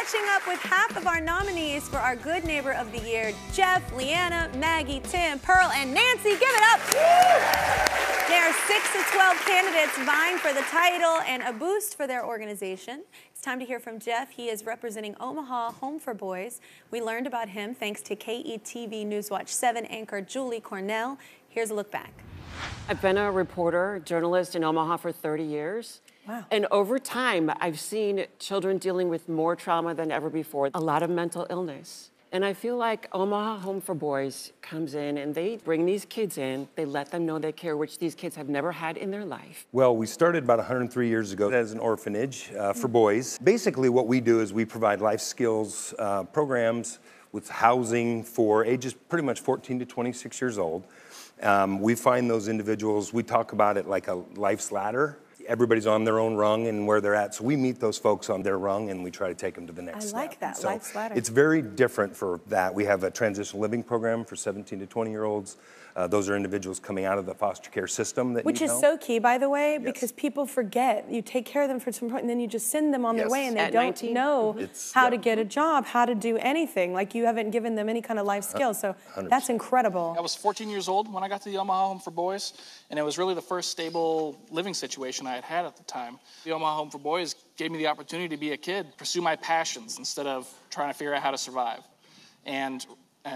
catching up with half of our nominees for our Good Neighbor of the Year, Jeff, Leanna, Maggie, Tim, Pearl, and Nancy. Give it up. There are 6 to 12 candidates vying for the title and a boost for their organization. It's time to hear from Jeff. He is representing Omaha Home for Boys. We learned about him thanks to KETV Newswatch 7 anchor Julie Cornell. Here's a look back. I've been a reporter, journalist in Omaha for 30 years. Wow. And over time, I've seen children dealing with more trauma than ever before, a lot of mental illness. And I feel like Omaha Home for Boys comes in and they bring these kids in, they let them know they care, which these kids have never had in their life. Well, we started about 103 years ago as an orphanage for boys. Basically what we do is we provide life skills programs with housing for ages pretty much 14 to 26 years old. We find those individuals, we talk about it like a life's ladder. Everybody's on their own rung and where they're at. So we meet those folks on their rung and we try to take them to the next step. I like that, so life's ladder. It's very different for that. We have a transitional living program for 17 to 20-year-olds. Those are individuals coming out of the foster care system that Which is so key, by the way, because people forget. You take care of them for some point, and then you just send them on their way, and they don't know how to get a job, how to do anything. Like, you haven't given them any kind of life skills, so 100%. That's incredible. I was 14 years old when I got to the Omaha Home for Boys, and it was really the first stable living situation I had had at the time. The Omaha Home for Boys gave me the opportunity to be a kid, pursue my passions instead of trying to figure out how to survive. And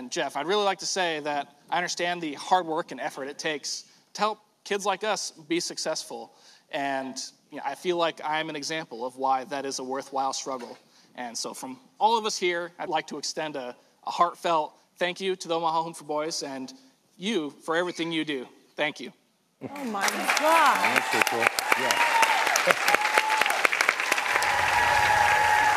Jeff, I'd really like to say that I understand the hard work and effort it takes to help kids like us be successful. And I feel like I'm an example of why that is a worthwhile struggle. And so from all of us here, I'd like to extend a heartfelt thank you to the Omaha Home for Boys and you for everything you do. Thank you. Oh my God. That's so cool. Yeah.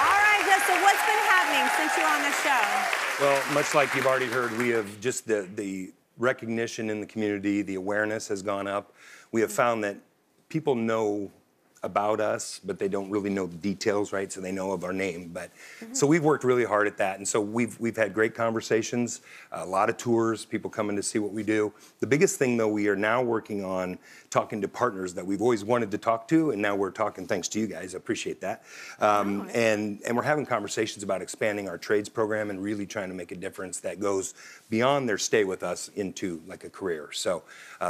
All right, Jeff, so what's been happening since you're on the show? Well, much like you've already heard, we have just the recognition in the community, the awareness has gone up. We have found that people know about us, but they don't really know the details, right? So they know of our name, but so we've worked really hard at that, and so we've had great conversations, a lot of tours, people coming to see what we do. The biggest thing, though, we are now working on talking to partners that we've always wanted to talk to, and now we're talking thanks to you guys. I appreciate that. And we're having conversations about expanding our trades program and really trying to make a difference that goes beyond their stay with us into like a career. So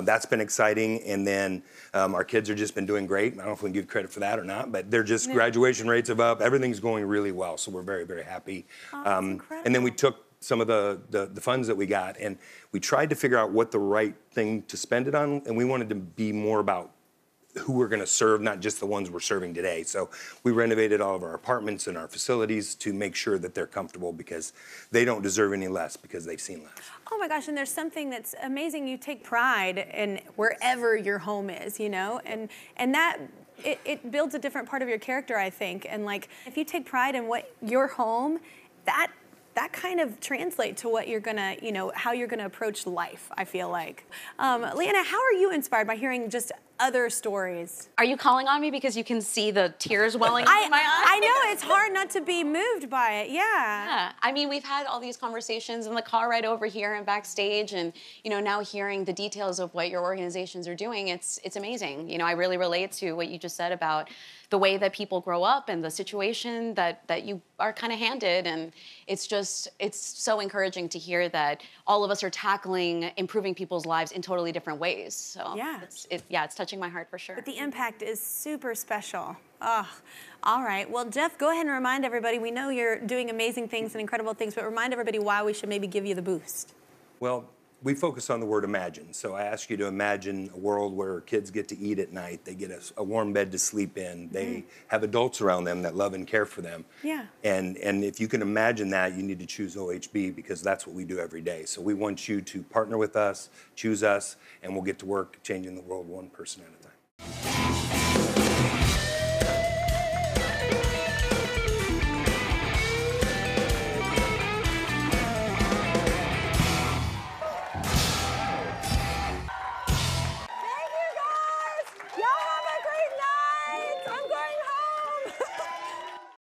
that's been exciting, and then our kids have just been doing great. I don't know if we can give credit for that or not, but they're just graduation rates have up. Everything's going really well, so we're very, very happy. And then we took some of the funds that we got, and we tried to figure out what the right thing to spend it on, and we wanted to be more about who we're going to serve, not just the ones we're serving today. So we renovated all of our apartments and our facilities to make sure that they're comfortable because they don't deserve any less because they've seen less. Oh my gosh, and there's something that's amazing. You take pride in wherever your home is, and that it builds a different part of your character, I think. And like, if you take pride in what your home, that kind of translates to what you're gonna, how you're gonna approach life, I feel like. Leanna, how are you inspired by hearing just other stories? Are you calling on me because you can see the tears welling up in my eyes? I know, it's hard not to be moved by it, yeah. I mean, we've had all these conversations in the car right over here and backstage, and now hearing the details of what your organizations are doing, it's amazing. I really relate to what you just said about the way that people grow up and the situation that you are kind of handed, and it's so encouraging to hear that all of us are tackling improving people's lives in totally different ways. So yeah, it's touching my heart for sure. But the impact is super special. Oh, all right. Well, Jeff, go ahead and remind everybody. We know you're doing amazing things and incredible things, but remind everybody why we should maybe give you the boost. Well, we focus on the word imagine. So I ask you to imagine a world where kids get to eat at night, they get a warm bed to sleep in, they have adults around them that love and care for them. Yeah. And if you can imagine that, you need to choose OHB because that's what we do every day. So we want you to partner with us, choose us, and we'll get to work changing the world one person at a time.